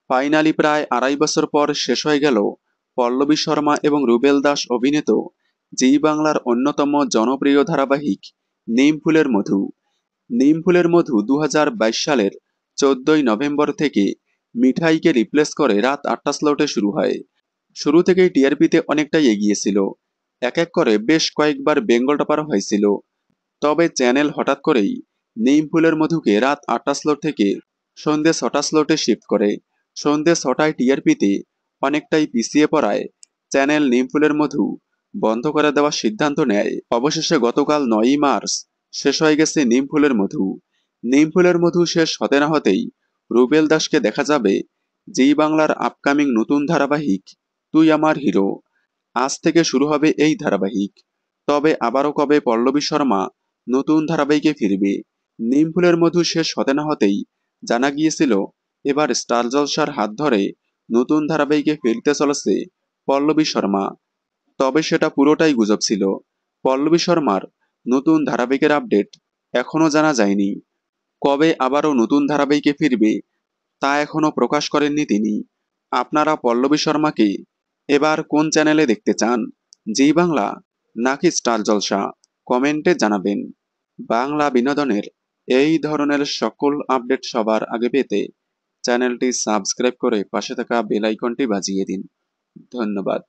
Finally প্রায় 2.5 বছর পর শেষ হয়ে গেল পল্লবী শর্মা এবং রুবেল দাস অভিনীত জি বাংলার অন্যতম জনপ্রিয় ধারাবাহিক নিমফুলের মধু। নিমফুলের মধু 2022 সালের 14ই নভেম্বর থেকে মিঠাইকে রিপ্লেস করে রাত 8টা স্লটে শুরু হয়। শুরু থেকেই টিআরপিতে অনেকটাই এগিয়ে ছিল, এক এক করে বেশ কয়েকবার বেঙ্গল টপার হয়েছিল। তবে চ্যানেল হঠাৎ করেই নিমফুলের মধুকে রাত 8টা স্লট থেকে সন্ধ্যে 6টা স্লটে শিফট করে। সন্ধ্যে 6টায় টিআরপিতে অনেকটাই পিছিয়ে পড়ায় চ্যানেল নিমফুলের মধু বন্ধ করে দেওয়ার সিদ্ধান্ত নেয়। অবশেষে গতকাল 9ই মার্চ শেষ হয়ে গেছে নিমফুলের মধু। নিমফুলের মধু শেষ হতে না হতেই রুবেল দাসকে দেখা যাবে জি বাংলার আপকামিং নতুন ধারাবাহিক তুই আমার হিরো। আজ থেকে শুরু হবে এই ধারাবাহিক। তবে আবারও কবে পল্লবী শর্মা নতুন ধারাবাহিকে ফিরবে? নিমফুলের মধু শেষ হতে না হতেই জানা গিয়েছিল এবার স্টার জলসার হাত ধরে নতুন ধারাবাহিকে ফিরতে চলেছে পল্লবী শর্মা। তবে সেটা পুরোটাই গুজব ছিল। পল্লবী শর্মার নতুন ধারাবাহিকের আপডেট এখনো জানা যায়নি। কবে আবারও নতুন ধারাবাহিকে ফিরবে তা এখনো প্রকাশ করেননি তিনি। আপনারা পল্লবী শর্মাকে এবার কোন চ্যানেলে দেখতে চান, জি বাংলা নাকি স্টার জলসা? কমেন্টে জানাবেন। বাংলা বিনোদনের এই ধরনের সকল আপডেট সবার আগে পেতে চ্যানেলটি সাবস্ক্রাইব করে পাশে থাকা বেল আইকনটি বাজিয়ে দিন। ধন্যবাদ।